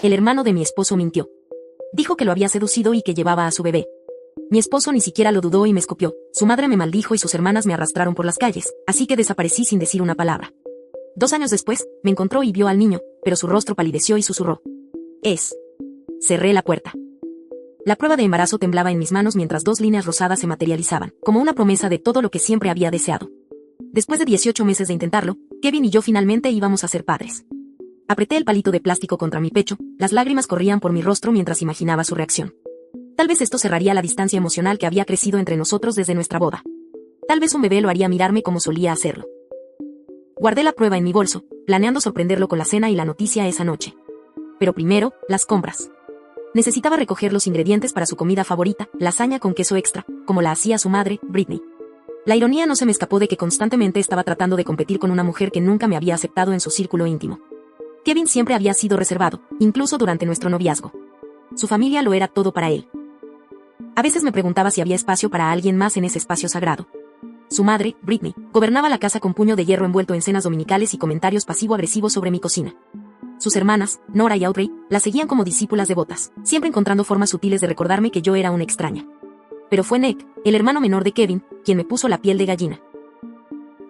El hermano de mi esposo mintió. Dijo que lo había seducido y que llevaba a su bebé. Mi esposo ni siquiera lo dudó y me escupió. Su madre me maldijo y sus hermanas me arrastraron por las calles, así que desaparecí sin decir una palabra. 2 años después, me encontró y vio al niño, pero su rostro palideció y susurró. Cerré la puerta. La prueba de embarazo temblaba en mis manos mientras 2 líneas rosadas se materializaban, como una promesa de todo lo que siempre había deseado. Después de 18 meses de intentarlo, Kevin y yo finalmente íbamos a ser padres. Apreté el palito de plástico contra mi pecho, las lágrimas corrían por mi rostro mientras imaginaba su reacción. Tal vez esto cerraría la distancia emocional que había crecido entre nosotros desde nuestra boda. Tal vez un bebé lo haría mirarme como solía hacerlo. Guardé la prueba en mi bolso, planeando sorprenderlo con la cena y la noticia esa noche. Pero primero, las compras. Necesitaba recoger los ingredientes para su comida favorita, lasaña con queso extra, como la hacía su madre, Britney. La ironía no se me escapó de que constantemente estaba tratando de competir con una mujer que nunca me había aceptado en su círculo íntimo. Kevin siempre había sido reservado, incluso durante nuestro noviazgo. Su familia lo era todo para él. A veces me preguntaba si había espacio para alguien más en ese espacio sagrado. Su madre, Britney, gobernaba la casa con puño de hierro envuelto en cenas dominicales y comentarios pasivo-agresivos sobre mi cocina. Sus hermanas, Nora y Audrey, la seguían como discípulas devotas, siempre encontrando formas sutiles de recordarme que yo era una extraña. Pero fue Nick, el hermano menor de Kevin, quien me puso la piel de gallina.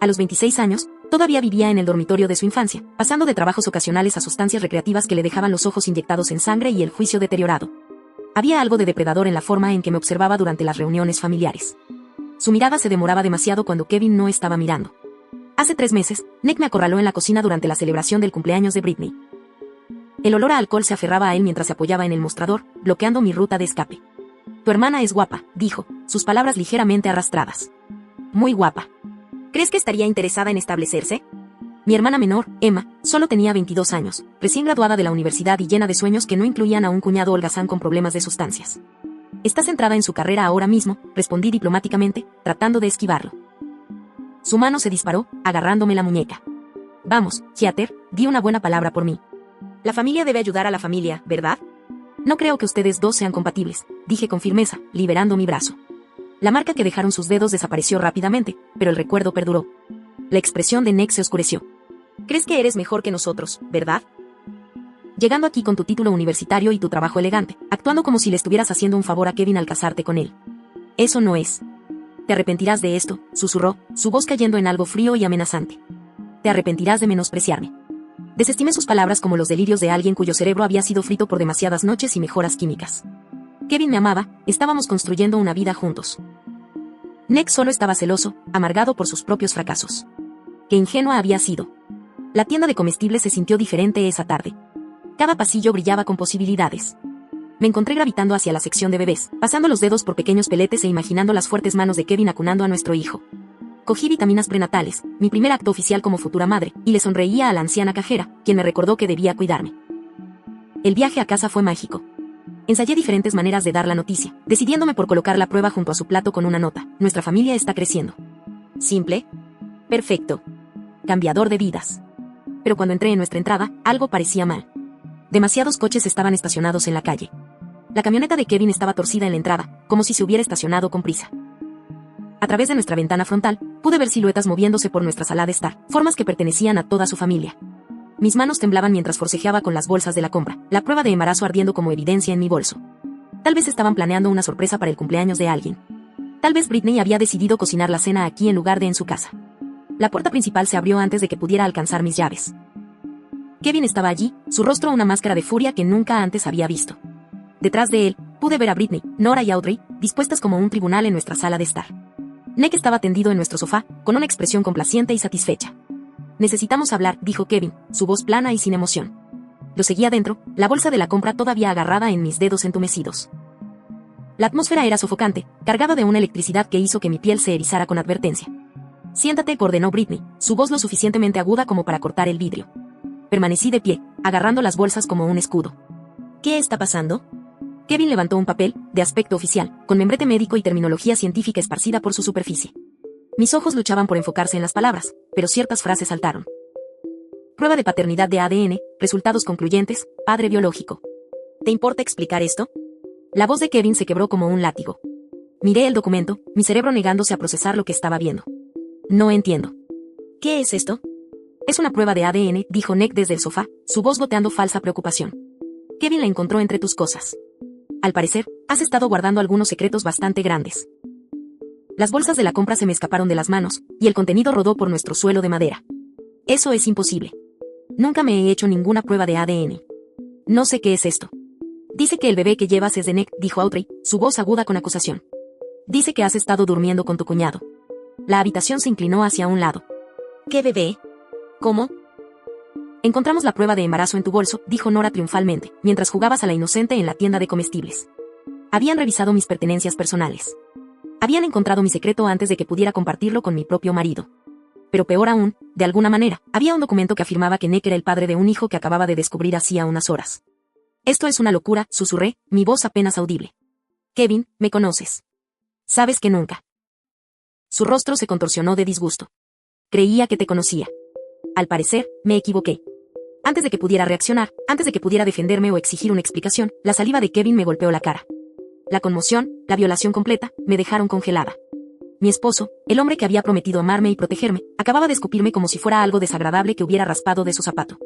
A los 26 años, todavía vivía en el dormitorio de su infancia, pasando de trabajos ocasionales a sustancias recreativas que le dejaban los ojos inyectados en sangre y el juicio deteriorado. Había algo de depredador en la forma en que me observaba durante las reuniones familiares. Su mirada se demoraba demasiado cuando Kevin no estaba mirando. Hace 3 meses, Nick me acorraló en la cocina durante la celebración del cumpleaños de Britney. El olor a alcohol se aferraba a él mientras se apoyaba en el mostrador, bloqueando mi ruta de escape. Tu hermana es guapa, dijo, sus palabras ligeramente arrastradas. Muy guapa. ¿Crees que estaría interesada en establecerse? Mi hermana menor, Emma, solo tenía 22 años, recién graduada de la universidad y llena de sueños que no incluían a un cuñado holgazán con problemas de sustancias. Está centrada en su carrera ahora mismo, respondí diplomáticamente, tratando de esquivarlo. Su mano se disparó, agarrándome la muñeca. Vamos, Heather, di una buena palabra por mí. La familia debe ayudar a la familia, ¿verdad? No creo que ustedes dos sean compatibles, dije con firmeza, liberando mi brazo. La marca que dejaron sus dedos desapareció rápidamente, pero el recuerdo perduró. La expresión de Nick se oscureció. ¿Crees que eres mejor que nosotros, verdad? Llegando aquí con tu título universitario y tu trabajo elegante, actuando como si le estuvieras haciendo un favor a Kevin al casarte con él. Eso no es. Te arrepentirás de esto, susurró, su voz cayendo en algo frío y amenazante. Te arrepentirás de menospreciarme. Desestimé sus palabras como los delirios de alguien cuyo cerebro había sido frito por demasiadas noches y mejoras químicas. Kevin me amaba, estábamos construyendo una vida juntos. Nick solo estaba celoso, amargado por sus propios fracasos. Qué ingenua había sido. La tienda de comestibles se sintió diferente esa tarde. Cada pasillo brillaba con posibilidades. Me encontré gravitando hacia la sección de bebés, pasando los dedos por pequeños peletes e imaginando las fuertes manos de Kevin acunando a nuestro hijo. Cogí vitaminas prenatales, mi primer acto oficial como futura madre, y le sonreía a la anciana cajera, quien me recordó que debía cuidarme. El viaje a casa fue mágico. Ensayé diferentes maneras de dar la noticia, decidiéndome por colocar la prueba junto a su plato con una nota. Nuestra familia está creciendo. Simple. Perfecto. Cambiador de vidas. Pero cuando entré en nuestra entrada, algo parecía mal. Demasiados coches estaban estacionados en la calle. La camioneta de Kevin estaba torcida en la entrada, como si se hubiera estacionado con prisa. A través de nuestra ventana frontal, pude ver siluetas moviéndose por nuestra sala de estar, formas que pertenecían a toda su familia. Mis manos temblaban mientras forcejeaba con las bolsas de la compra, la prueba de embarazo ardiendo como evidencia en mi bolso. Tal vez estaban planeando una sorpresa para el cumpleaños de alguien. Tal vez Britney había decidido cocinar la cena aquí en lugar de en su casa. La puerta principal se abrió antes de que pudiera alcanzar mis llaves. Kevin estaba allí, su rostro una máscara de furia que nunca antes había visto. Detrás de él, pude ver a Britney, Nora y Audrey, dispuestas como un tribunal en nuestra sala de estar. Nick estaba tendido en nuestro sofá, con una expresión complaciente y satisfecha. Necesitamos hablar, dijo Kevin, su voz plana y sin emoción. Lo seguía dentro, la bolsa de la compra todavía agarrada en mis dedos entumecidos. La atmósfera era sofocante, cargada de una electricidad que hizo que mi piel se erizara con advertencia. Siéntate, ordenó Britney, su voz lo suficientemente aguda como para cortar el vidrio. Permanecí de pie, agarrando las bolsas como un escudo. ¿Qué está pasando? Kevin levantó un papel, de aspecto oficial, con membrete médico y terminología científica esparcida por su superficie. Mis ojos luchaban por enfocarse en las palabras, pero ciertas frases saltaron. Prueba de paternidad de ADN, resultados concluyentes, padre biológico. ¿Te importa explicar esto? La voz de Kevin se quebró como un látigo. Miré el documento, mi cerebro negándose a procesar lo que estaba viendo. No entiendo. ¿Qué es esto? Es una prueba de ADN, dijo Nick desde el sofá, su voz goteando falsa preocupación. Kevin la encontró entre tus cosas. Al parecer, has estado guardando algunos secretos bastante grandes. Las bolsas de la compra se me escaparon de las manos, y el contenido rodó por nuestro suelo de madera. Eso es imposible. Nunca me he hecho ninguna prueba de ADN. No sé qué es esto. Dice que el bebé que llevas es de Nick, dijo Audrey, su voz aguda con acusación. Dice que has estado durmiendo con tu cuñado. La habitación se inclinó hacia un lado. ¿Qué bebé? ¿Cómo? Encontramos la prueba de embarazo en tu bolso, dijo Nora triunfalmente, mientras jugabas a la inocente en la tienda de comestibles. Habían revisado mis pertenencias personales. Habían encontrado mi secreto antes de que pudiera compartirlo con mi propio marido. Pero peor aún, de alguna manera, había un documento que afirmaba que Nick era el padre de un hijo que acababa de descubrir hacía unas horas. Esto es una locura, susurré, mi voz apenas audible. Kevin, me conoces. Sabes que nunca. Su rostro se contorsionó de disgusto. Creía que te conocía. Al parecer, me equivoqué. Antes de que pudiera reaccionar, antes de que pudiera defenderme o exigir una explicación, la saliva de Kevin me golpeó la cara. La conmoción, la violación completa, me dejaron congelada. Mi esposo, el hombre que había prometido amarme y protegerme, acababa de escupirme como si fuera algo desagradable que hubiera raspado de su zapato.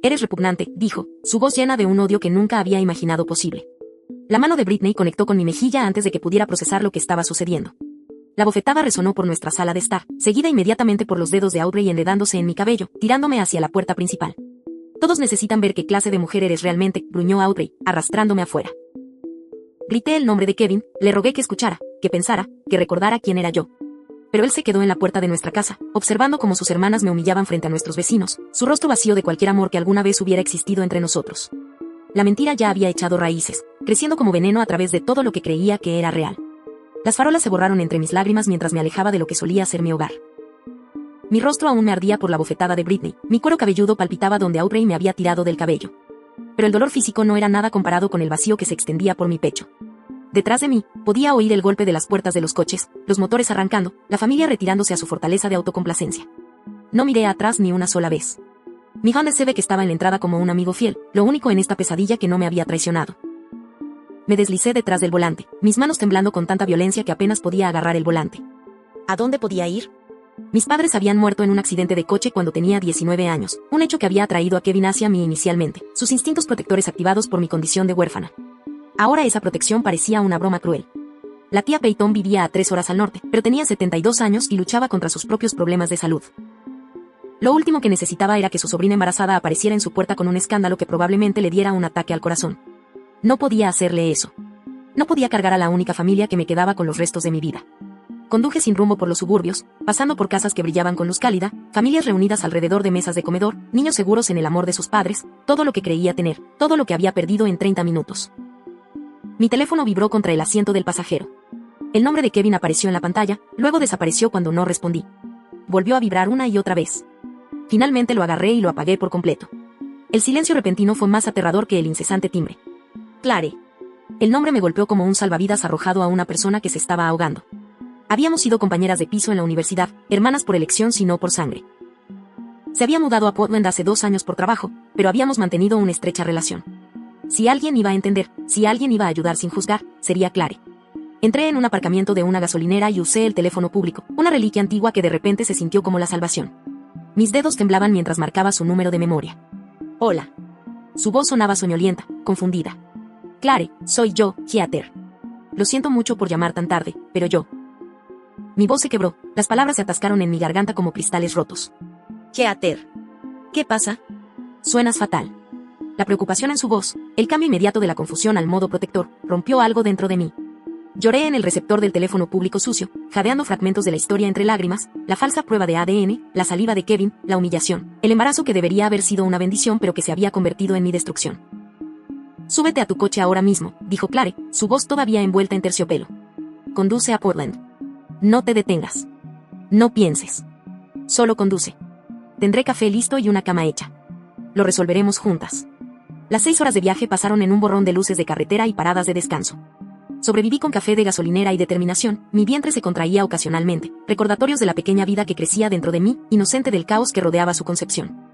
Eres repugnante, dijo, su voz llena de un odio que nunca había imaginado posible. La mano de Britney conectó con mi mejilla antes de que pudiera procesar lo que estaba sucediendo. La bofetada resonó por nuestra sala de estar, seguida inmediatamente por los dedos de Audrey enredándose en mi cabello, tirándome hacia la puerta principal. Todos necesitan ver qué clase de mujer eres realmente, gruñó Audrey, arrastrándome afuera. Grité el nombre de Kevin, le rogué que escuchara, que pensara, que recordara quién era yo. Pero él se quedó en la puerta de nuestra casa, observando cómo sus hermanas me humillaban frente a nuestros vecinos, su rostro vacío de cualquier amor que alguna vez hubiera existido entre nosotros. La mentira ya había echado raíces, creciendo como veneno a través de todo lo que creía que era real. Las farolas se borraron entre mis lágrimas mientras me alejaba de lo que solía ser mi hogar. Mi rostro aún me ardía por la bofetada de Britney, mi cuero cabelludo palpitaba donde Audrey me había tirado del cabello. Pero el dolor físico no era nada comparado con el vacío que se extendía por mi pecho. Detrás de mí, podía oír el golpe de las puertas de los coches, los motores arrancando, la familia retirándose a su fortaleza de autocomplacencia. No miré atrás ni una sola vez. Mi Honda Civic estaba en la entrada como un amigo fiel, lo único en esta pesadilla que no me había traicionado. Me deslicé detrás del volante, mis manos temblando con tanta violencia que apenas podía agarrar el volante. ¿A dónde podía ir? Mis padres habían muerto en un accidente de coche cuando tenía 19 años, un hecho que había atraído a Kevin hacia mí inicialmente, sus instintos protectores activados por mi condición de huérfana. Ahora esa protección parecía una broma cruel. La tía Peyton vivía a 3 horas al norte, pero tenía 72 años y luchaba contra sus propios problemas de salud. Lo último que necesitaba era que su sobrina embarazada apareciera en su puerta con un escándalo que probablemente le diera un ataque al corazón. No podía hacerle eso. No podía cargar a la única familia que me quedaba con los restos de mi vida. Conduje sin rumbo por los suburbios, pasando por casas que brillaban con luz cálida, familias reunidas alrededor de mesas de comedor, niños seguros en el amor de sus padres, todo lo que creía tener, todo lo que había perdido en 30 minutos. Mi teléfono vibró contra el asiento del pasajero. El nombre de Kevin apareció en la pantalla, luego desapareció cuando no respondí. Volvió a vibrar una y otra vez. Finalmente lo agarré y lo apagué por completo. El silencio repentino fue más aterrador que el incesante timbre. Clare. El nombre me golpeó como un salvavidas arrojado a una persona que se estaba ahogando. Habíamos sido compañeras de piso en la universidad, hermanas por elección si no por sangre. Se había mudado a Portland hace 2 años por trabajo, pero habíamos mantenido una estrecha relación. Si alguien iba a entender, si alguien iba a ayudar sin juzgar, sería Clare. Entré en un aparcamiento de una gasolinera y usé el teléfono público, una reliquia antigua que de repente se sintió como la salvación. Mis dedos temblaban mientras marcaba su número de memoria. Hola. Su voz sonaba soñolienta, confundida. Clare, soy yo, Heather. Lo siento mucho por llamar tan tarde, pero yo... Mi voz se quebró, las palabras se atascaron en mi garganta como cristales rotos. Heather. ¿Qué pasa? Suenas fatal. La preocupación en su voz, el cambio inmediato de la confusión al modo protector, rompió algo dentro de mí. Lloré en el receptor del teléfono público sucio, jadeando fragmentos de la historia entre lágrimas, la falsa prueba de ADN, la saliva de Kevin, la humillación, el embarazo que debería haber sido una bendición pero que se había convertido en mi destrucción. Súbete a tu coche ahora mismo, dijo Clare, su voz todavía envuelta en terciopelo. Conduce a Portland. No te detengas. No pienses. Solo conduce. Tendré café listo y una cama hecha. Lo resolveremos juntas. Las 6 horas de viaje pasaron en un borrón de luces de carretera y paradas de descanso. Sobreviví con café de gasolinera y determinación, mi vientre se contraía ocasionalmente, recordatorios de la pequeña vida que crecía dentro de mí, inocente del caos que rodeaba su concepción.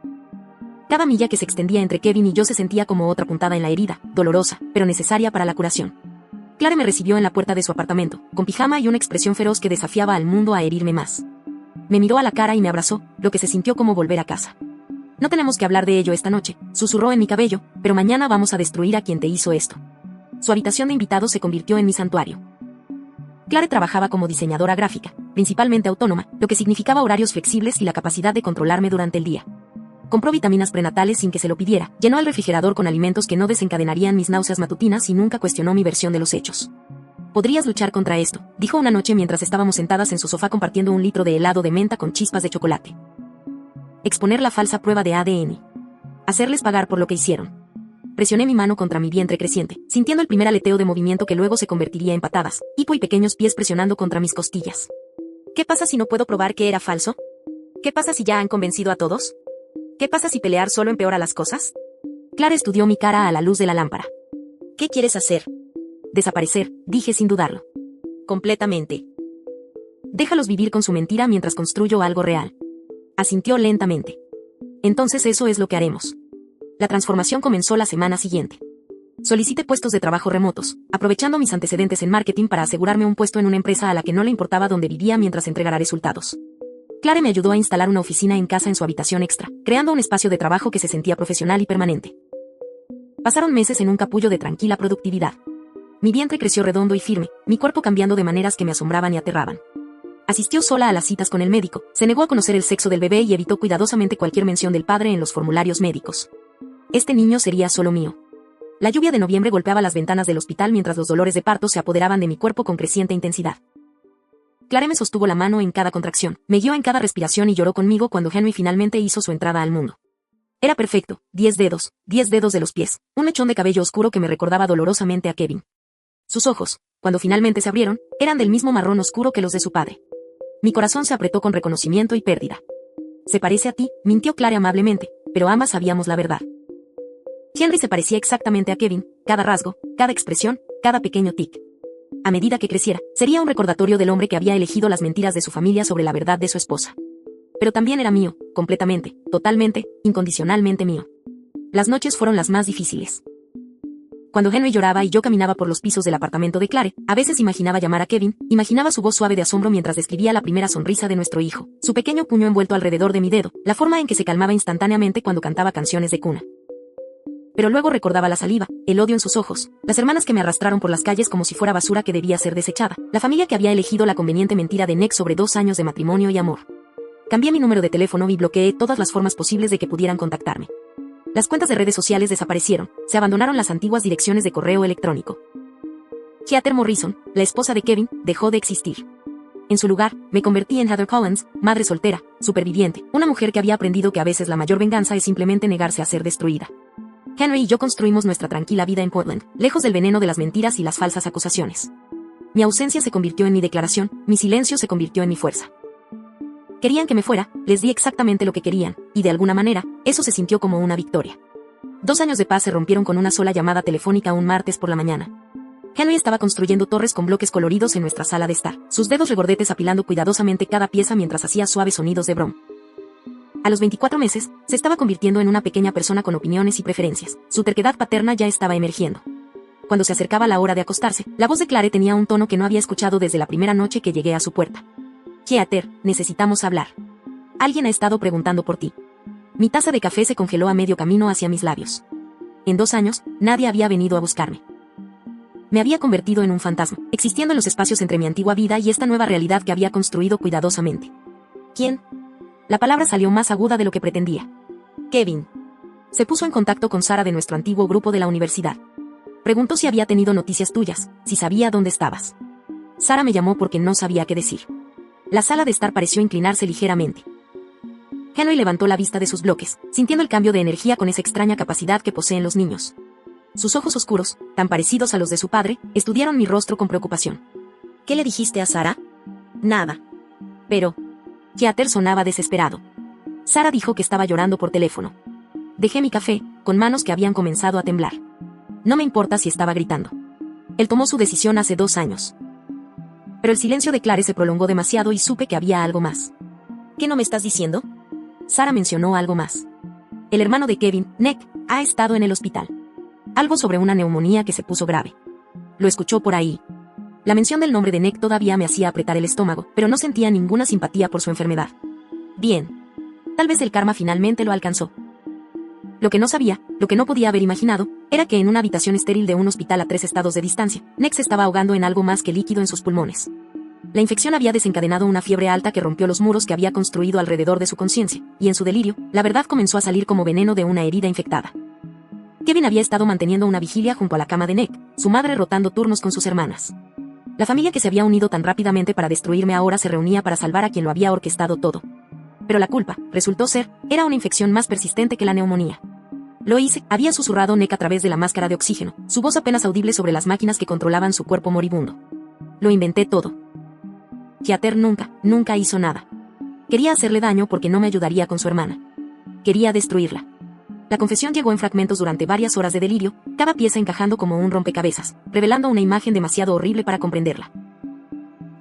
Cada milla que se extendía entre Kevin y yo se sentía como otra puntada en la herida, dolorosa, pero necesaria para la curación. Clare me recibió en la puerta de su apartamento, con pijama y una expresión feroz que desafiaba al mundo a herirme más. Me miró a la cara y me abrazó, lo que se sintió como volver a casa. No tenemos que hablar de ello esta noche, susurró en mi cabello, pero mañana vamos a destruir a quien te hizo esto. Su habitación de invitados se convirtió en mi santuario. Clare trabajaba como diseñadora gráfica, principalmente autónoma, lo que significaba horarios flexibles y la capacidad de controlarme durante el día. Compró vitaminas prenatales sin que se lo pidiera, llenó el refrigerador con alimentos que no desencadenarían mis náuseas matutinas y nunca cuestionó mi versión de los hechos. Podrías luchar contra esto, dijo una noche mientras estábamos sentadas en su sofá compartiendo un litro de helado de menta con chispas de chocolate. Exponer la falsa prueba de ADN. Hacerles pagar por lo que hicieron. Presioné mi mano contra mi vientre creciente, sintiendo el primer aleteo de movimiento que luego se convertiría en patadas, hipo y pequeños pies presionando contra mis costillas. ¿Qué pasa si no puedo probar que era falso? ¿Qué pasa si ya han convencido a todos? ¿Qué pasa si pelear solo empeora las cosas? Clara estudió mi cara a la luz de la lámpara. ¿Qué quieres hacer? Desaparecer, dije sin dudarlo. Completamente. Déjalos vivir con su mentira mientras construyo algo real. Asintió lentamente. Entonces eso es lo que haremos. La transformación comenzó la semana siguiente. Solicité puestos de trabajo remotos, aprovechando mis antecedentes en marketing para asegurarme un puesto en una empresa a la que no le importaba dónde vivía mientras entregara resultados. Clare me ayudó a instalar una oficina en casa en su habitación extra, creando un espacio de trabajo que se sentía profesional y permanente. Pasaron meses en un capullo de tranquila productividad. Mi vientre creció redondo y firme, mi cuerpo cambiando de maneras que me asombraban y aterraban. Asistió sola a las citas con el médico, se negó a conocer el sexo del bebé y evitó cuidadosamente cualquier mención del padre en los formularios médicos. Este niño sería solo mío. La lluvia de noviembre golpeaba las ventanas del hospital mientras los dolores de parto se apoderaban de mi cuerpo con creciente intensidad. Clare me sostuvo la mano en cada contracción, me guió en cada respiración y lloró conmigo cuando Henry finalmente hizo su entrada al mundo. Era perfecto, 10 dedos de los pies, un mechón de cabello oscuro que me recordaba dolorosamente a Kevin. Sus ojos, cuando finalmente se abrieron, eran del mismo marrón oscuro que los de su padre. Mi corazón se apretó con reconocimiento y pérdida. Se parece a ti, mintió Clare amablemente, pero ambas sabíamos la verdad. Henry se parecía exactamente a Kevin, cada rasgo, cada expresión, cada pequeño tic. A medida que creciera, sería un recordatorio del hombre que había elegido las mentiras de su familia sobre la verdad de su esposa. Pero también era mío, completamente, totalmente, incondicionalmente mío. Las noches fueron las más difíciles. Cuando Henry lloraba y yo caminaba por los pisos del apartamento de Clare, a veces imaginaba llamar a Kevin, imaginaba su voz suave de asombro mientras describía la primera sonrisa de nuestro hijo, su pequeño puño envuelto alrededor de mi dedo, la forma en que se calmaba instantáneamente cuando cantaba canciones de cuna. Pero luego recordaba la saliva, el odio en sus ojos, las hermanas que me arrastraron por las calles como si fuera basura que debía ser desechada, la familia que había elegido la conveniente mentira de Nick sobre 2 años de matrimonio y amor. Cambié mi número de teléfono y bloqueé todas las formas posibles de que pudieran contactarme. Las cuentas de redes sociales desaparecieron, se abandonaron las antiguas direcciones de correo electrónico. Heather Morrison, la esposa de Kevin, dejó de existir. En su lugar, me convertí en Heather Collins, madre soltera, superviviente, una mujer que había aprendido que a veces la mayor venganza es simplemente negarse a ser destruida. Henry y yo construimos nuestra tranquila vida en Portland, lejos del veneno de las mentiras y las falsas acusaciones. Mi ausencia se convirtió en mi declaración, mi silencio se convirtió en mi fuerza. Querían que me fuera, les di exactamente lo que querían, y de alguna manera, eso se sintió como una victoria. 2 años de paz se rompieron con una sola llamada telefónica un martes por la mañana. Henry estaba construyendo torres con bloques coloridos en nuestra sala de estar, sus dedos regordetes apilando cuidadosamente cada pieza mientras hacía suaves sonidos de brom. A los 24 meses, se estaba convirtiendo en una pequeña persona con opiniones y preferencias. Su terquedad paterna ya estaba emergiendo. Cuando se acercaba la hora de acostarse, la voz de Clare tenía un tono que no había escuchado desde la primera noche que llegué a su puerta. Heather, necesitamos hablar. Alguien ha estado preguntando por ti. Mi taza de café se congeló a medio camino hacia mis labios. En 2 años, nadie había venido a buscarme. Me había convertido en un fantasma, existiendo en los espacios entre mi antigua vida y esta nueva realidad que había construido cuidadosamente. ¿Quién? La palabra salió más aguda de lo que pretendía. Kevin. Se puso en contacto con Sara de nuestro antiguo grupo de la universidad. Preguntó si había tenido noticias tuyas, si sabía dónde estabas. Sara me llamó porque no sabía qué decir. La sala de estar pareció inclinarse ligeramente. Henry levantó la vista de sus bloques, sintiendo el cambio de energía con esa extraña capacidad que poseen los niños. Sus ojos oscuros, tan parecidos a los de su padre, estudiaron mi rostro con preocupación. ¿Qué le dijiste a Sara? Nada. Pero... Heather sonaba desesperado. Sara dijo que estaba llorando por teléfono. Dejé mi café, con manos que habían comenzado a temblar. No me importa si estaba gritando. Él tomó su decisión hace 2 años. Pero el silencio de Clare se prolongó demasiado y supe que había algo más. ¿Qué no me estás diciendo? Sara mencionó algo más. El hermano de Kevin, Nick, ha estado en el hospital. Algo sobre una neumonía que se puso grave. Lo escuchó por ahí. La mención del nombre de Nick todavía me hacía apretar el estómago, pero no sentía ninguna simpatía por su enfermedad. Bien. Tal vez el karma finalmente lo alcanzó. Lo que no sabía, lo que no podía haber imaginado, era que en una habitación estéril de un hospital a 3 estados de distancia, Nick se estaba ahogando en algo más que líquido en sus pulmones. La infección había desencadenado una fiebre alta que rompió los muros que había construido alrededor de su conciencia, y en su delirio, la verdad comenzó a salir como veneno de una herida infectada. Kevin había estado manteniendo una vigilia junto a la cama de Nick, su madre rotando turnos con sus hermanas. La familia que se había unido tan rápidamente para destruirme ahora se reunía para salvar a quien lo había orquestado todo. Pero la culpa, resultó ser, era una infección más persistente que la neumonía. Lo hice, había susurrado Nick a través de la máscara de oxígeno, su voz apenas audible sobre las máquinas que controlaban su cuerpo moribundo. Lo inventé todo. Heather nunca hizo nada. Quería hacerle daño porque no me ayudaría con su hermana. Quería destruirla. La confesión llegó en fragmentos durante varias horas de delirio, cada pieza encajando como un rompecabezas, revelando una imagen demasiado horrible para comprenderla.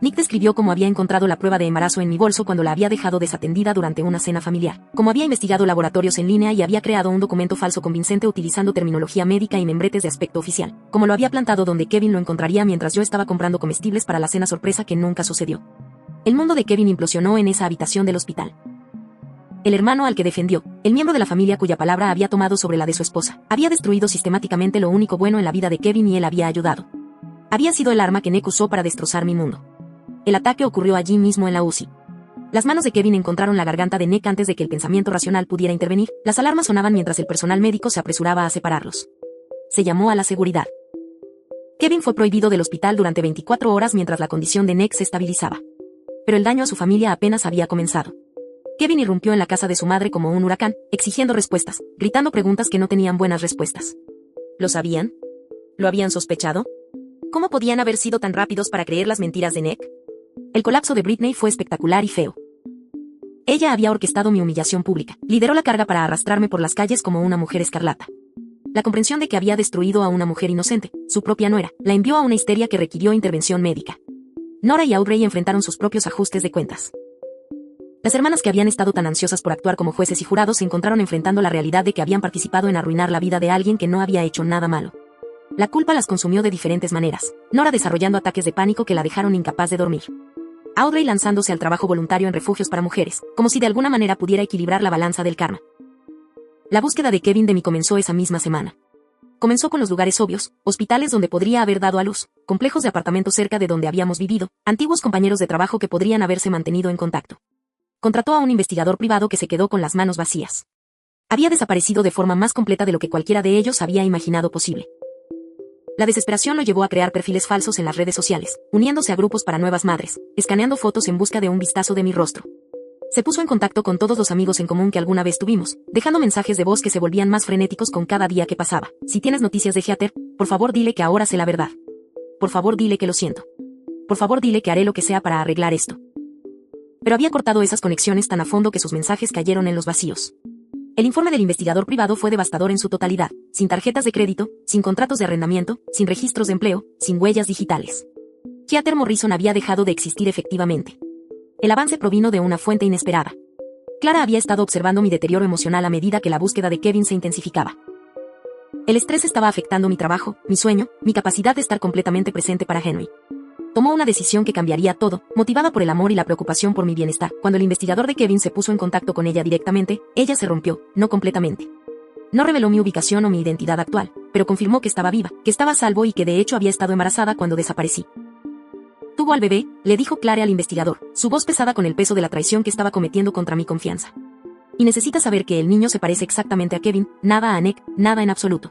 Nick describió cómo había encontrado la prueba de embarazo en mi bolso cuando la había dejado desatendida durante una cena familiar, cómo había investigado laboratorios en línea y había creado un documento falso convincente utilizando terminología médica y membretes de aspecto oficial, cómo lo había plantado donde Kevin lo encontraría mientras yo estaba comprando comestibles para la cena sorpresa que nunca sucedió. El mundo de Kevin implosionó en esa habitación del hospital. El hermano al que defendió, el miembro de la familia cuya palabra había tomado sobre la de su esposa, había destruido sistemáticamente lo único bueno en la vida de Kevin y él había ayudado. Había sido el arma que Nick usó para destrozar mi mundo. El ataque ocurrió allí mismo en la UCI. Las manos de Kevin encontraron la garganta de Nick antes de que el pensamiento racional pudiera intervenir. Las alarmas sonaban mientras el personal médico se apresuraba a separarlos. Se llamó a la seguridad. Kevin fue prohibido del hospital durante 24 horas mientras la condición de Nick se estabilizaba. Pero el daño a su familia apenas había comenzado. Kevin irrumpió en la casa de su madre como un huracán, exigiendo respuestas, gritando preguntas que no tenían buenas respuestas. ¿Lo sabían? ¿Lo habían sospechado? ¿Cómo podían haber sido tan rápidos para creer las mentiras de Nick? El colapso de Britney fue espectacular y feo. Ella había orquestado mi humillación pública, lideró la carga para arrastrarme por las calles como una mujer escarlata. La comprensión de que había destruido a una mujer inocente, su propia nuera, la envió a una histeria que requirió intervención médica. Nora y Audrey enfrentaron sus propios ajustes de cuentas. Las hermanas que habían estado tan ansiosas por actuar como jueces y jurados se encontraron enfrentando la realidad de que habían participado en arruinar la vida de alguien que no había hecho nada malo. La culpa las consumió de diferentes maneras, Nora desarrollando ataques de pánico que la dejaron incapaz de dormir. Audrey lanzándose al trabajo voluntario en refugios para mujeres, como si de alguna manera pudiera equilibrar la balanza del karma. La búsqueda de Kevin de mí comenzó esa misma semana. Comenzó con los lugares obvios, hospitales donde podría haber dado a luz, complejos de apartamentos cerca de donde habíamos vivido, antiguos compañeros de trabajo que podrían haberse mantenido en contacto. Contrató a un investigador privado que se quedó con las manos vacías. Había desaparecido de forma más completa de lo que cualquiera de ellos había imaginado posible. La desesperación lo llevó a crear perfiles falsos en las redes sociales, uniéndose a grupos para nuevas madres, escaneando fotos en busca de un vistazo de mi rostro. Se puso en contacto con todos los amigos en común que alguna vez tuvimos, dejando mensajes de voz que se volvían más frenéticos con cada día que pasaba. Si tienes noticias de Heather, por favor dile que ahora sé la verdad. Por favor dile que lo siento. Por favor dile que haré lo que sea para arreglar esto. Pero había cortado esas conexiones tan a fondo que sus mensajes cayeron en los vacíos. El informe del investigador privado fue devastador en su totalidad, sin tarjetas de crédito, sin contratos de arrendamiento, sin registros de empleo, sin huellas digitales. Heather Morrison había dejado de existir efectivamente. El avance provino de una fuente inesperada. Clara había estado observando mi deterioro emocional a medida que la búsqueda de Kevin se intensificaba. El estrés estaba afectando mi trabajo, mi sueño, mi capacidad de estar completamente presente para Henry. Tomó una decisión que cambiaría todo, motivada por el amor y la preocupación por mi bienestar. Cuando el investigador de Kevin se puso en contacto con ella directamente, ella se rompió, no completamente. No reveló mi ubicación o mi identidad actual, pero confirmó que estaba viva, que estaba a salvo y que de hecho había estado embarazada cuando desaparecí. Tuvo al bebé, le dijo Clare al investigador, su voz pesada con el peso de la traición que estaba cometiendo contra mi confianza. Y necesita saber que el niño se parece exactamente a Kevin, nada a Nick, nada en absoluto.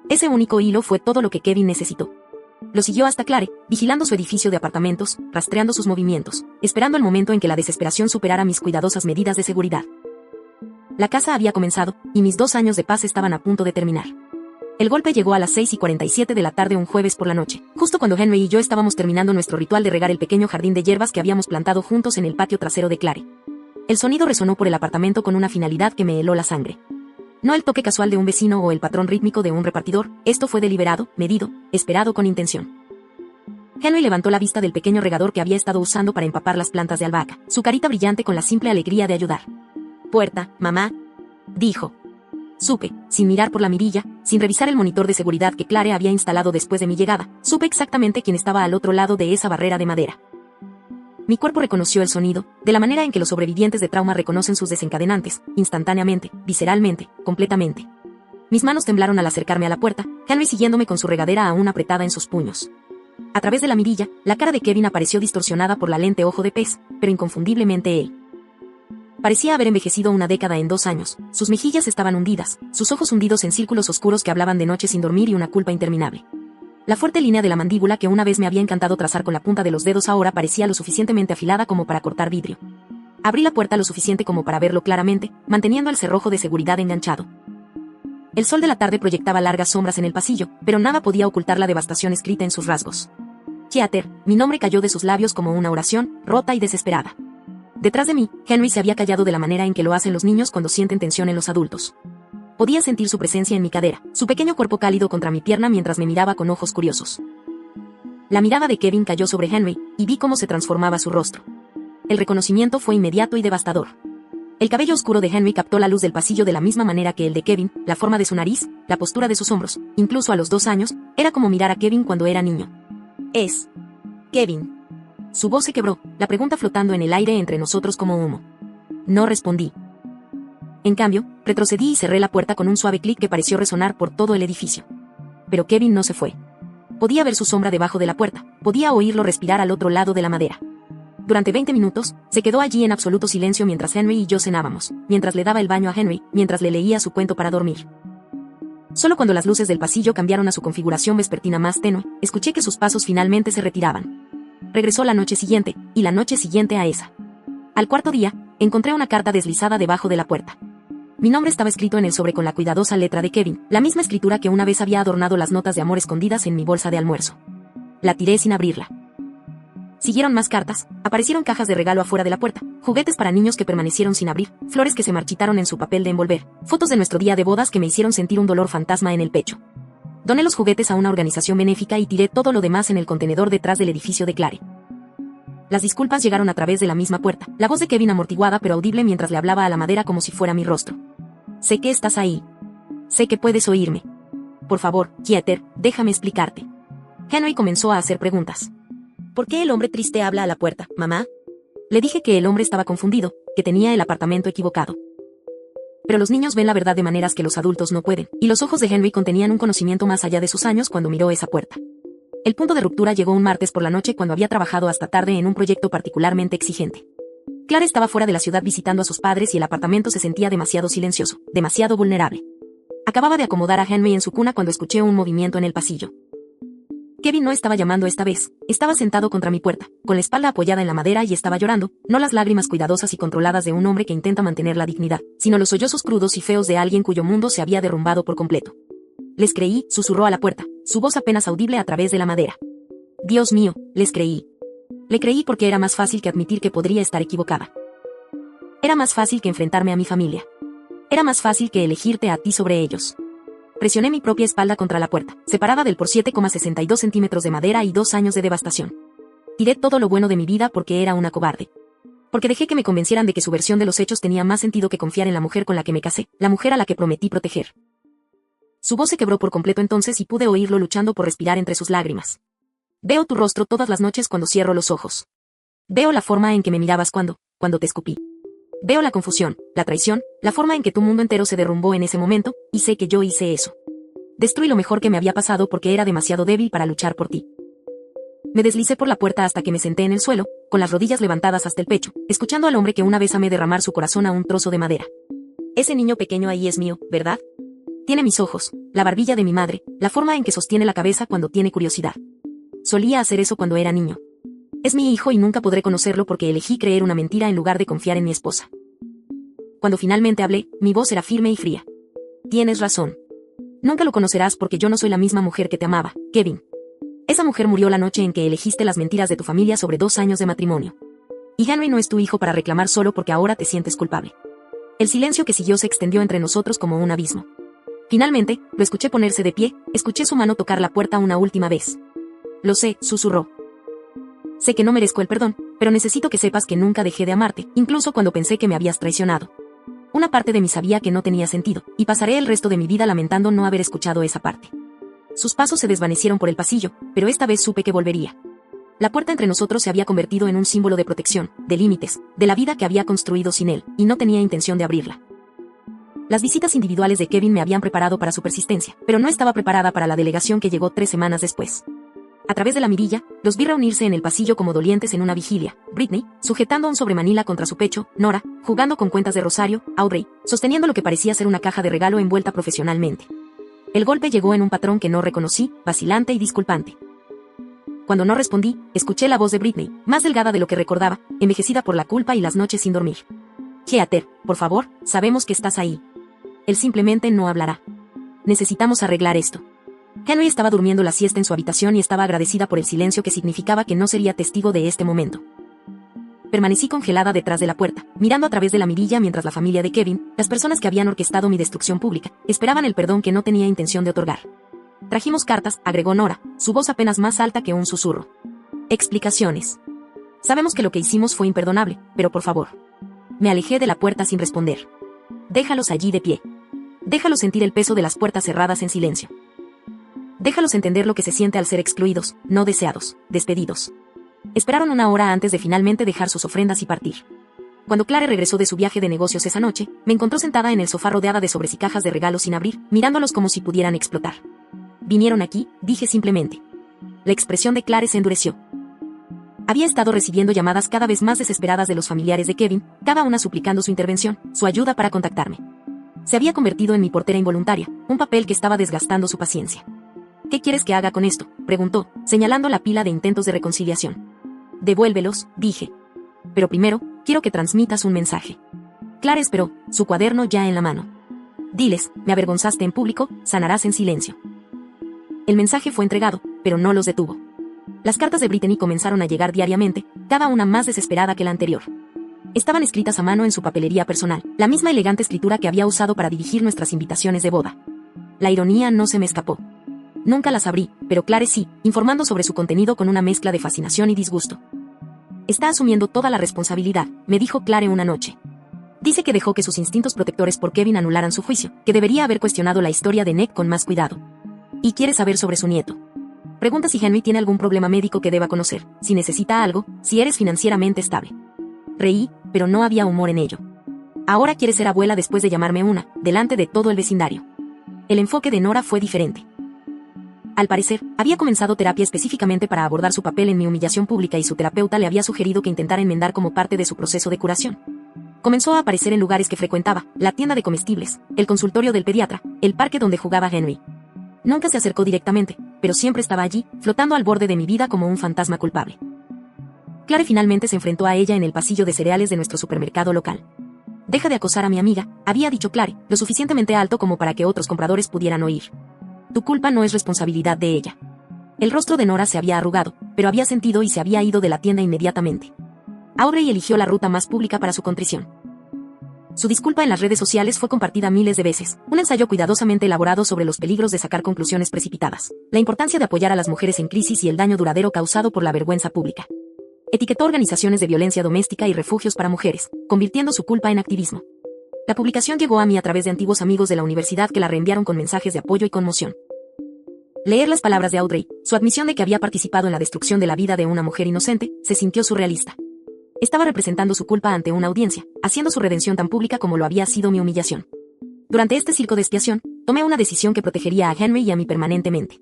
Ese único hilo fue todo lo que Kevin necesitó. Lo siguió hasta Clare, vigilando su edificio de apartamentos, rastreando sus movimientos, esperando el momento en que la desesperación superara mis cuidadosas medidas de seguridad. La casa había comenzado, y mis 2 años de paz estaban a punto de terminar. El golpe llegó a las 6:47 de la tarde un jueves por la noche, justo cuando Henry y yo estábamos terminando nuestro ritual de regar el pequeño jardín de hierbas que habíamos plantado juntos en el patio trasero de Clare. El sonido resonó por el apartamento con una finalidad que me heló la sangre. No el toque casual de un vecino o el patrón rítmico de un repartidor, esto fue deliberado, medido, esperado con intención. Henry levantó la vista del pequeño regador que había estado usando para empapar las plantas de albahaca, su carita brillante con la simple alegría de ayudar. «Puerta, mamá», dijo. Supe, sin mirar por la mirilla, sin revisar el monitor de seguridad que Clare había instalado después de mi llegada, supe exactamente quién estaba al otro lado de esa barrera de madera. Mi cuerpo reconoció el sonido, de la manera en que los sobrevivientes de trauma reconocen sus desencadenantes, instantáneamente, visceralmente, completamente. Mis manos temblaron al acercarme a la puerta, Henry siguiéndome con su regadera aún apretada en sus puños. A través de la mirilla, la cara de Kevin apareció distorsionada por la lente ojo de pez, pero inconfundiblemente él. Parecía haber envejecido una década en 2 años, sus mejillas estaban hundidas, sus ojos hundidos en círculos oscuros que hablaban de noches sin dormir y una culpa interminable. La fuerte línea de la mandíbula que una vez me había encantado trazar con la punta de los dedos ahora parecía lo suficientemente afilada como para cortar vidrio. Abrí la puerta lo suficiente como para verlo claramente, manteniendo el cerrojo de seguridad enganchado. El sol de la tarde proyectaba largas sombras en el pasillo, pero nada podía ocultar la devastación escrita en sus rasgos. Theater, mi nombre cayó de sus labios como una oración, rota y desesperada. Detrás de mí, Henry se había callado de la manera en que lo hacen los niños cuando sienten tensión en los adultos. Podía sentir su presencia en mi cadera, su pequeño cuerpo cálido contra mi pierna mientras me miraba con ojos curiosos. La mirada de Kevin cayó sobre Henry, y vi cómo se transformaba su rostro. El reconocimiento fue inmediato y devastador. El cabello oscuro de Henry captó la luz del pasillo de la misma manera que el de Kevin, la forma de su nariz, la postura de sus hombros, incluso a los 2 años, era como mirar a Kevin cuando era niño. Es Kevin. Su voz se quebró, la pregunta flotando en el aire entre nosotros como humo. No respondí. En cambio, retrocedí y cerré la puerta con un suave clic que pareció resonar por todo el edificio. Pero Kevin no se fue. Podía ver su sombra debajo de la puerta, podía oírlo respirar al otro lado de la madera. Durante 20 minutos, se quedó allí en absoluto silencio mientras Henry y yo cenábamos, mientras le daba el baño a Henry, mientras le leía su cuento para dormir. Solo cuando las luces del pasillo cambiaron a su configuración vespertina más tenue, escuché que sus pasos finalmente se retiraban. Regresó la noche siguiente, y la noche siguiente a esa. Al cuarto día, encontré una carta deslizada debajo de la puerta. Mi nombre estaba escrito en el sobre con la cuidadosa letra de Kevin, la misma escritura que una vez había adornado las notas de amor escondidas en mi bolsa de almuerzo. La tiré sin abrirla. Siguieron más cartas, aparecieron cajas de regalo afuera de la puerta, juguetes para niños que permanecieron sin abrir, flores que se marchitaron en su papel de envolver, fotos de nuestro día de bodas que me hicieron sentir un dolor fantasma en el pecho. Doné los juguetes a una organización benéfica y tiré todo lo demás en el contenedor detrás del edificio de Clare. Las disculpas llegaron a través de la misma puerta, la voz de Kevin amortiguada pero audible mientras le hablaba a la madera como si fuera mi rostro. Sé que estás ahí. Sé que puedes oírme. Por favor, Theater, déjame explicarte. Henry comenzó a hacer preguntas. ¿Por qué el hombre triste habla a la puerta, mamá? Le dije que el hombre estaba confundido, que tenía el apartamento equivocado. Pero los niños ven la verdad de maneras que los adultos no pueden, y los ojos de Henry contenían un conocimiento más allá de sus años cuando miró esa puerta. El punto de ruptura llegó un martes por la noche cuando había trabajado hasta tarde en un proyecto particularmente exigente. Clara estaba fuera de la ciudad visitando a sus padres y el apartamento se sentía demasiado silencioso, demasiado vulnerable. Acababa de acomodar a Henry en su cuna cuando escuché un movimiento en el pasillo. Kevin no estaba llamando esta vez, estaba sentado contra mi puerta, con la espalda apoyada en la madera y estaba llorando, no las lágrimas cuidadosas y controladas de un hombre que intenta mantener la dignidad, sino los sollozos crudos y feos de alguien cuyo mundo se había derrumbado por completo. Les creí, susurró a la puerta, su voz apenas audible a través de la madera. Dios mío, les creí. Le creí porque era más fácil que admitir que podría estar equivocada. Era más fácil que enfrentarme a mi familia. Era más fácil que elegirte a ti sobre ellos. Presioné mi propia espalda contra la puerta, separada del por 7,62 centímetros de madera y 2 años de devastación. Tiré todo lo bueno de mi vida porque era una cobarde. Porque dejé que me convencieran de que su versión de los hechos tenía más sentido que confiar en la mujer con la que me casé, la mujer a la que prometí proteger. Su voz se quebró por completo entonces y pude oírlo luchando por respirar entre sus lágrimas. Veo tu rostro todas las noches cuando cierro los ojos. Veo la forma en que me mirabas cuando te escupí. Veo la confusión, la traición, la forma en que tu mundo entero se derrumbó en ese momento, y sé que yo hice eso. Destruí lo mejor que me había pasado porque era demasiado débil para luchar por ti. Me deslicé por la puerta hasta que me senté en el suelo, con las rodillas levantadas hasta el pecho, escuchando al hombre que una vez amé derramar su corazón a un trozo de madera. Ese niño pequeño ahí es mío, ¿verdad? Tiene mis ojos, la barbilla de mi madre, la forma en que sostiene la cabeza cuando tiene curiosidad. Solía hacer eso cuando era niño. Es mi hijo y nunca podré conocerlo porque elegí creer una mentira en lugar de confiar en mi esposa. Cuando finalmente hablé, mi voz era firme y fría. Tienes razón. Nunca lo conocerás porque yo no soy la misma mujer que te amaba, Kevin. Esa mujer murió la noche en que elegiste las mentiras de tu familia sobre 2 años de matrimonio. Y Henry no es tu hijo para reclamar solo porque ahora te sientes culpable. El silencio que siguió se extendió entre nosotros como un abismo. Finalmente, lo escuché ponerse de pie, escuché su mano tocar la puerta una última vez. Lo sé, susurró. Sé que no merezco el perdón, pero necesito que sepas que nunca dejé de amarte, incluso cuando pensé que me habías traicionado. Una parte de mí sabía que no tenía sentido, y pasaré el resto de mi vida lamentando no haber escuchado esa parte. Sus pasos se desvanecieron por el pasillo, pero esta vez supe que volvería. La puerta entre nosotros se había convertido en un símbolo de protección, de límites, de la vida que había construido sin él, y no tenía intención de abrirla. Las visitas individuales de Kevin me habían preparado para su persistencia, pero no estaba preparada para la delegación que llegó 3 semanas después. A través de la mirilla, los vi reunirse en el pasillo como dolientes en una vigilia. Britney, sujetando un sobremanila contra su pecho, Nora, jugando con cuentas de rosario, Audrey, sosteniendo lo que parecía ser una caja de regalo envuelta profesionalmente. El golpe llegó en un patrón que no reconocí, vacilante y disculpante. Cuando no respondí, escuché la voz de Britney, más delgada de lo que recordaba, envejecida por la culpa y las noches sin dormir. Heather, por favor, sabemos que estás ahí. Él simplemente no hablará. Necesitamos arreglar esto. Henry estaba durmiendo la siesta en su habitación y estaba agradecida por el silencio que significaba que no sería testigo de este momento. Permanecí congelada detrás de la puerta, mirando a través de la mirilla mientras la familia de Kevin, las personas que habían orquestado mi destrucción pública, esperaban el perdón que no tenía intención de otorgar. Trajimos cartas, agregó Nora, su voz apenas más alta que un susurro. Explicaciones. Sabemos que lo que hicimos fue imperdonable, pero por favor. Me alejé de la puerta sin responder. Déjalos allí de pie. Déjalos sentir el peso de las puertas cerradas en silencio. Déjalos entender lo que se siente al ser excluidos, no deseados, despedidos. Esperaron 1 hora antes de finalmente dejar sus ofrendas y partir. Cuando Clare regresó de su viaje de negocios esa noche, me encontró sentada en el sofá rodeada de sobres y cajas de regalos sin abrir, mirándolos como si pudieran explotar. Vinieron aquí, dije simplemente. La expresión de Clare se endureció. Había estado recibiendo llamadas cada vez más desesperadas de los familiares de Kevin, cada una suplicando su intervención, su ayuda para contactarme. Se había convertido en mi portera involuntaria, un papel que estaba desgastando su paciencia. ¿Qué quieres que haga con esto?, preguntó, señalando la pila de intentos de reconciliación. Devuélvelos, dije. Pero primero, quiero que transmitas un mensaje. Clare esperó, su cuaderno ya en la mano. Diles, me avergonzaste en público, sanarás en silencio. El mensaje fue entregado, pero no los detuvo. Las cartas de Britney comenzaron a llegar diariamente, cada una más desesperada que la anterior. Estaban escritas a mano en su papelería personal, la misma elegante escritura que había usado para dirigir nuestras invitaciones de boda. La ironía no se me escapó. Nunca las abrí, pero Clare sí, informando sobre su contenido con una mezcla de fascinación y disgusto. Está asumiendo toda la responsabilidad, me dijo Clare una noche. Dice que dejó que sus instintos protectores por Kevin anularan su juicio, que debería haber cuestionado la historia de Nick con más cuidado. Y quiere saber sobre su nieto. Pregunta si Henry tiene algún problema médico que deba conocer, si necesita algo, si eres financieramente estable. Reí, pero no había humor en ello. Ahora quiere ser abuela después de llamarme una, delante de todo el vecindario. El enfoque de Nora fue diferente. Al parecer, había comenzado terapia específicamente para abordar su papel en mi humillación pública y su terapeuta le había sugerido que intentara enmendar como parte de su proceso de curación. Comenzó a aparecer en lugares que frecuentaba, la tienda de comestibles, el consultorio del pediatra, el parque donde jugaba Henry. Nunca se acercó directamente, pero siempre estaba allí, flotando al borde de mi vida como un fantasma culpable. Clare finalmente se enfrentó a ella en el pasillo de cereales de nuestro supermercado local. Deja de acosar a mi amiga, había dicho Clare, lo suficientemente alto como para que otros compradores pudieran oír. Tu culpa no es responsabilidad de ella. El rostro de Nora se había arrugado, pero había sentido y se había ido de la tienda inmediatamente. Audrey eligió la ruta más pública para su contrición. Su disculpa en las redes sociales fue compartida miles de veces, un ensayo cuidadosamente elaborado sobre los peligros de sacar conclusiones precipitadas, la importancia de apoyar a las mujeres en crisis y el daño duradero causado por la vergüenza pública. Etiquetó organizaciones de violencia doméstica y refugios para mujeres, convirtiendo su culpa en activismo. La publicación llegó a mí a través de antiguos amigos de la universidad que la reenviaron con mensajes de apoyo y conmoción. Leer las palabras de Audrey, su admisión de que había participado en la destrucción de la vida de una mujer inocente, se sintió surrealista. Estaba representando su culpa ante una audiencia, haciendo su redención tan pública como lo había sido mi humillación. Durante este circo de expiación, tomé una decisión que protegería a Henry y a mí permanentemente.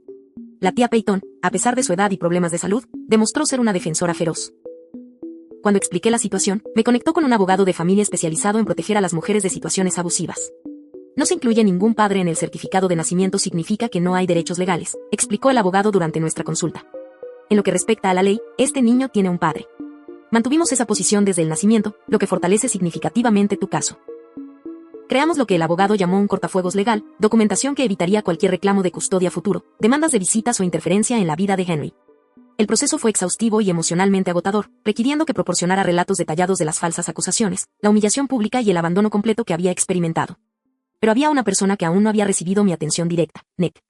La tía Peyton, a pesar de su edad y problemas de salud, demostró ser una defensora feroz. Cuando expliqué la situación, me conectó con un abogado de familia especializado en proteger a las mujeres de situaciones abusivas. No se incluye ningún padre en el certificado de nacimiento significa que no hay derechos legales, explicó el abogado durante nuestra consulta. En lo que respecta a la ley, este niño tiene un padre. Mantuvimos esa posición desde el nacimiento, lo que fortalece significativamente tu caso. Creamos lo que el abogado llamó un cortafuegos legal, documentación que evitaría cualquier reclamo de custodia futuro, demandas de visitas o interferencia en la vida de Henry. El proceso fue exhaustivo y emocionalmente agotador, requiriendo que proporcionara relatos detallados de las falsas acusaciones, la humillación pública y el abandono completo que había experimentado. Pero había una persona que aún no había recibido mi atención directa, Nick.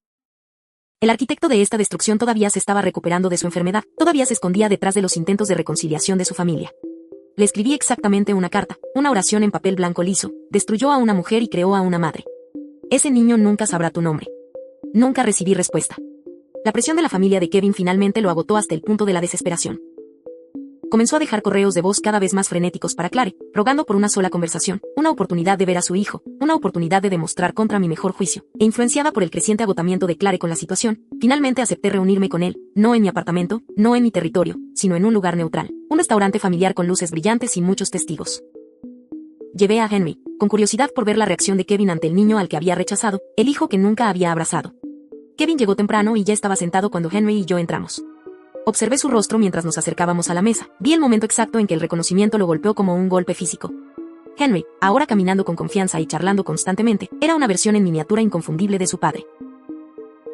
El arquitecto de esta destrucción todavía se estaba recuperando de su enfermedad, todavía se escondía detrás de los intentos de reconciliación de su familia. Le escribí exactamente una carta, una oración en papel blanco liso, destruyó a una mujer y creó a una madre. Ese niño nunca sabrá tu nombre. Nunca recibí respuesta. La presión de la familia de Kevin finalmente lo agotó hasta el punto de la desesperación. Comenzó a dejar correos de voz cada vez más frenéticos para Clare, rogando por una sola conversación, una oportunidad de ver a su hijo, una oportunidad de demostrar contra mi mejor juicio, e influenciada por el creciente agotamiento de Clare con la situación, finalmente acepté reunirme con él, no en mi apartamento, no en mi territorio, sino en un lugar neutral, un restaurante familiar con luces brillantes y muchos testigos. Llevé a Henry, con curiosidad por ver la reacción de Kevin ante el niño al que había rechazado, el hijo que nunca había abrazado. Kevin llegó temprano y ya estaba sentado cuando Henry y yo entramos. Observé su rostro mientras nos acercábamos a la mesa. Vi el momento exacto en que el reconocimiento lo golpeó como un golpe físico. Henry, ahora caminando con confianza y charlando constantemente, era una versión en miniatura inconfundible de su padre.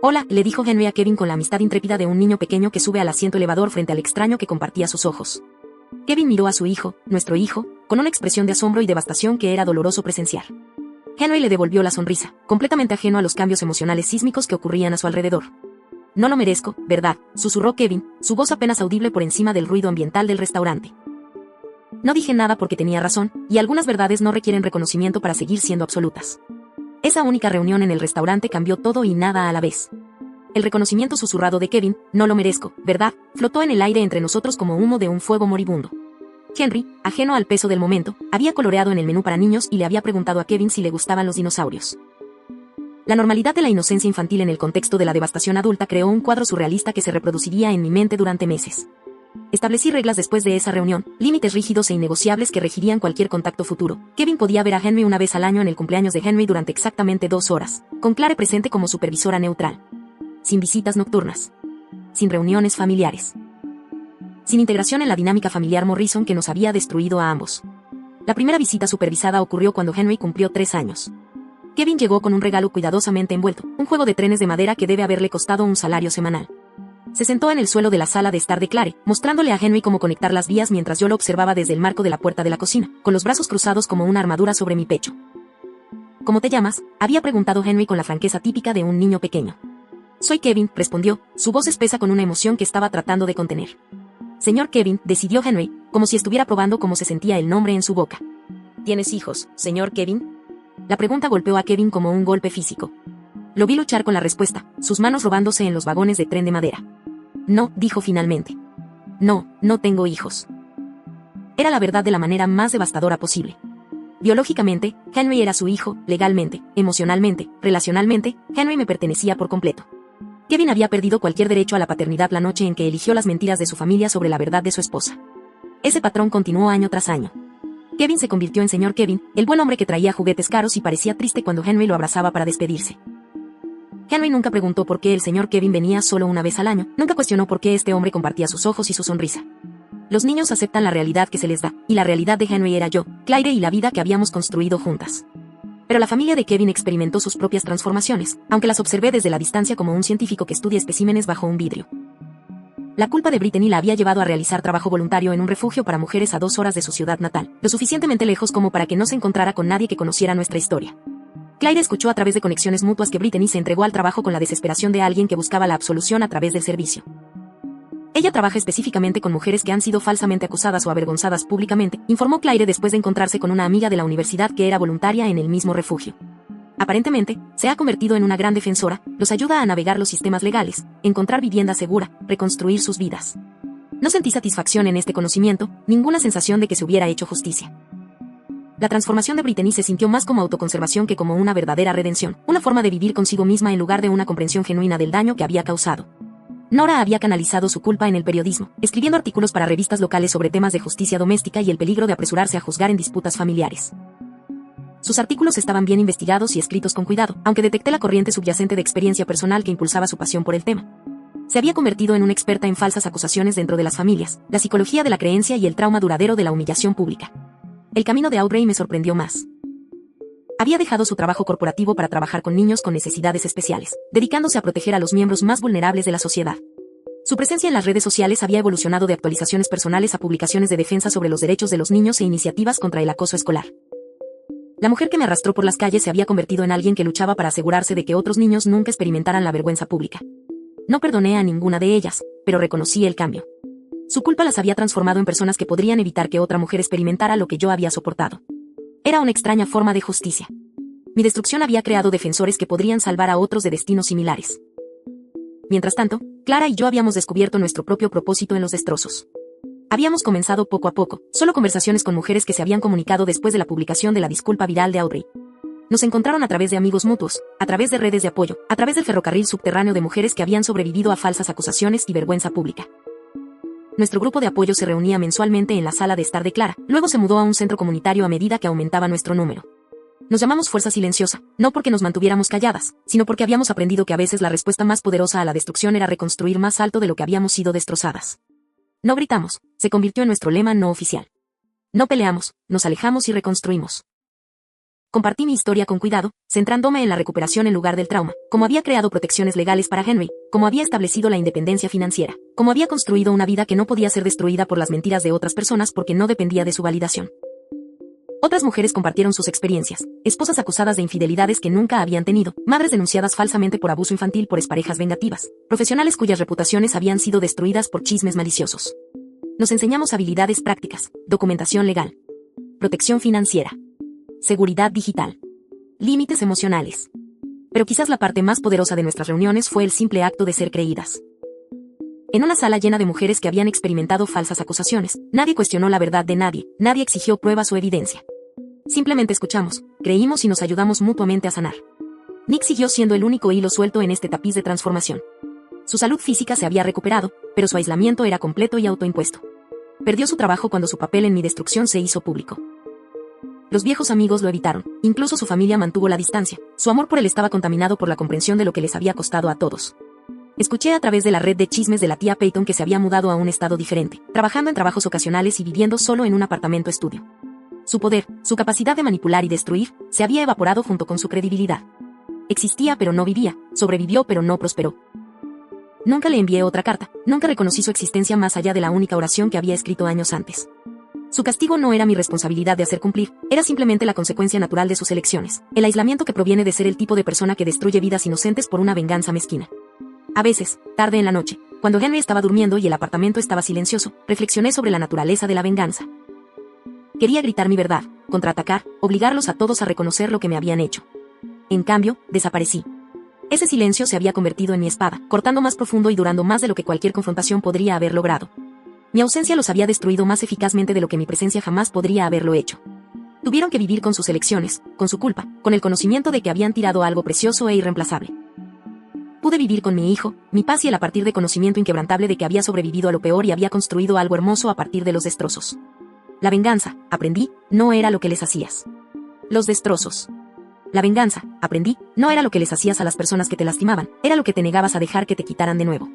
Hola, le dijo Henry a Kevin con la amistad intrépida de un niño pequeño que sube al asiento elevador frente al extraño que compartía sus ojos. Kevin miró a su hijo, nuestro hijo, con una expresión de asombro y devastación que era doloroso presenciar. Henry le devolvió la sonrisa, completamente ajeno a los cambios emocionales sísmicos que ocurrían a su alrededor. No lo merezco, ¿verdad?, susurró Kevin, su voz apenas audible por encima del ruido ambiental del restaurante. No dije nada porque tenía razón, y algunas verdades no requieren reconocimiento para seguir siendo absolutas. Esa única reunión en el restaurante cambió todo y nada a la vez. El reconocimiento susurrado de Kevin, no lo merezco, ¿verdad?, flotó en el aire entre nosotros como humo de un fuego moribundo. Henry, ajeno al peso del momento, había coloreado en el menú para niños y le había preguntado a Kevin si le gustaban los dinosaurios. La normalidad de la inocencia infantil en el contexto de la devastación adulta creó un cuadro surrealista que se reproduciría en mi mente durante meses. Establecí reglas después de esa reunión, límites rígidos e innegociables que regirían cualquier contacto futuro. Kevin podía ver a Henry una vez al año en el cumpleaños de Henry durante exactamente 2 horas, con Clare presente como supervisora neutral. Sin visitas nocturnas. Sin reuniones familiares. Sin integración en la dinámica familiar Morrison que nos había destruido a ambos. La primera visita supervisada ocurrió cuando Henry cumplió 3 años. Kevin llegó con un regalo cuidadosamente envuelto, un juego de trenes de madera que debe haberle costado un salario semanal. Se sentó en el suelo de la sala de estar de Clare, mostrándole a Henry cómo conectar las vías mientras yo lo observaba desde el marco de la puerta de la cocina, con los brazos cruzados como una armadura sobre mi pecho. ¿Cómo te llamas?, había preguntado Henry con la franqueza típica de un niño pequeño. Soy Kevin, respondió, su voz espesa con una emoción que estaba tratando de contener. Señor Kevin, decidió Henry, como si estuviera probando cómo se sentía el nombre en su boca. ¿Tienes hijos, señor Kevin? La pregunta golpeó a Kevin como un golpe físico. Lo vi luchar con la respuesta, sus manos robándose en los vagones de tren de madera. No, dijo finalmente. No, no tengo hijos. Era la verdad de la manera más devastadora posible. Biológicamente, Henry era su hijo, legalmente, emocionalmente, relacionalmente, Henry me pertenecía por completo. Kevin había perdido cualquier derecho a la paternidad la noche en que eligió las mentiras de su familia sobre la verdad de su esposa. Ese patrón continuó año tras año. Kevin se convirtió en señor Kevin, el buen hombre que traía juguetes caros y parecía triste cuando Henry lo abrazaba para despedirse. Henry nunca preguntó por qué el señor Kevin venía solo una vez al año, nunca cuestionó por qué este hombre compartía sus ojos y su sonrisa. Los niños aceptan la realidad que se les da, y la realidad de Henry era yo, Claire y la vida que habíamos construido juntas. Pero la familia de Kevin experimentó sus propias transformaciones, aunque las observé desde la distancia como un científico que estudia especímenes bajo un vidrio. La culpa de Brittany la había llevado a realizar trabajo voluntario en un refugio para mujeres a 2 horas de su ciudad natal, lo suficientemente lejos como para que no se encontrara con nadie que conociera nuestra historia. Claire escuchó a través de conexiones mutuas que Brittany se entregó al trabajo con la desesperación de alguien que buscaba la absolución a través del servicio. Ella trabaja específicamente con mujeres que han sido falsamente acusadas o avergonzadas públicamente, informó Claire después de encontrarse con una amiga de la universidad que era voluntaria en el mismo refugio. Aparentemente, se ha convertido en una gran defensora, los ayuda a navegar los sistemas legales, encontrar vivienda segura, reconstruir sus vidas. No sentí satisfacción en este conocimiento, ninguna sensación de que se hubiera hecho justicia. La transformación de Brittany se sintió más como autoconservación que como una verdadera redención, una forma de vivir consigo misma en lugar de una comprensión genuina del daño que había causado. Nora había canalizado su culpa en el periodismo, escribiendo artículos para revistas locales sobre temas de justicia doméstica y el peligro de apresurarse a juzgar en disputas familiares. Sus artículos estaban bien investigados y escritos con cuidado, aunque detecté la corriente subyacente de experiencia personal que impulsaba su pasión por el tema. Se había convertido en una experta en falsas acusaciones dentro de las familias, la psicología de la creencia y el trauma duradero de la humillación pública. El camino de Audrey me sorprendió más. Había dejado su trabajo corporativo para trabajar con niños con necesidades especiales, dedicándose a proteger a los miembros más vulnerables de la sociedad. Su presencia en las redes sociales había evolucionado de actualizaciones personales a publicaciones de defensa sobre los derechos de los niños e iniciativas contra el acoso escolar. La mujer que me arrastró por las calles se había convertido en alguien que luchaba para asegurarse de que otros niños nunca experimentaran la vergüenza pública. No perdoné a ninguna de ellas, pero reconocí el cambio. Su culpa las había transformado en personas que podrían evitar que otra mujer experimentara lo que yo había soportado. Era una extraña forma de justicia. Mi destrucción había creado defensores que podrían salvar a otros de destinos similares. Mientras tanto, Clara y yo habíamos descubierto nuestro propio propósito en los destrozos. Habíamos comenzado poco a poco, solo conversaciones con mujeres que se habían comunicado después de la publicación de la disculpa viral de Audrey. Nos encontraron a través de amigos mutuos, a través de redes de apoyo, a través del ferrocarril subterráneo de mujeres que habían sobrevivido a falsas acusaciones y vergüenza pública. Nuestro grupo de apoyo se reunía mensualmente en la sala de estar de Clara, luego se mudó a un centro comunitario a medida que aumentaba nuestro número. Nos llamamos Fuerza Silenciosa, no porque nos mantuviéramos calladas, sino porque habíamos aprendido que a veces la respuesta más poderosa a la destrucción era reconstruir más alto de lo que habíamos sido destrozadas. No gritamos, se convirtió en nuestro lema no oficial. No peleamos, nos alejamos y reconstruimos. Compartí mi historia con cuidado, centrándome en la recuperación en lugar del trauma, como había creado protecciones legales para Henry, como había establecido la independencia financiera, como había construido una vida que no podía ser destruida por las mentiras de otras personas porque no dependía de su validación. Otras mujeres compartieron sus experiencias, esposas acusadas de infidelidades que nunca habían tenido, madres denunciadas falsamente por abuso infantil por exparejas vengativas, profesionales cuyas reputaciones habían sido destruidas por chismes maliciosos. Nos enseñamos habilidades prácticas, documentación legal, protección financiera, seguridad digital, límites emocionales. Pero quizás la parte más poderosa de nuestras reuniones fue el simple acto de ser creídas. En una sala llena de mujeres que habían experimentado falsas acusaciones, nadie cuestionó la verdad de nadie, nadie exigió pruebas o evidencia. Simplemente escuchamos, creímos y nos ayudamos mutuamente a sanar. Nick siguió siendo el único hilo suelto en este tapiz de transformación. Su salud física se había recuperado, pero su aislamiento era completo y autoimpuesto. Perdió su trabajo cuando su papel en mi destrucción se hizo público. Los viejos amigos lo evitaron, incluso su familia mantuvo la distancia, su amor por él estaba contaminado por la comprensión de lo que les había costado a todos. Escuché a través de la red de chismes de la tía Peyton que se había mudado a un estado diferente, trabajando en trabajos ocasionales y viviendo solo en un apartamento estudio. Su poder, su capacidad de manipular y destruir, se había evaporado junto con su credibilidad. Existía pero no vivía, sobrevivió pero no prosperó. Nunca le envié otra carta, nunca reconocí su existencia más allá de la única oración que había escrito años antes. Su castigo no era mi responsabilidad de hacer cumplir, era simplemente la consecuencia natural de sus elecciones, el aislamiento que proviene de ser el tipo de persona que destruye vidas inocentes por una venganza mezquina. A veces, tarde en la noche, cuando Henry estaba durmiendo y el apartamento estaba silencioso, reflexioné sobre la naturaleza de la venganza. Quería gritar mi verdad, contraatacar, obligarlos a todos a reconocer lo que me habían hecho. En cambio, desaparecí. Ese silencio se había convertido en mi espada, cortando más profundo y durando más de lo que cualquier confrontación podría haber logrado. Mi ausencia los había destruido más eficazmente de lo que mi presencia jamás podría haberlo hecho. Tuvieron que vivir con sus elecciones, con su culpa, con el conocimiento de que habían tirado algo precioso e irreemplazable. Pude vivir con mi hijo, mi paz y él a partir de conocimiento inquebrantable de que había sobrevivido a lo peor y había construido algo hermoso a partir de los destrozos. La venganza, aprendí, no era lo que les hacías. Los destrozos. La venganza, aprendí, no era lo que les hacías a las personas que te lastimaban, era lo que te negabas a dejar que te quitaran de nuevo.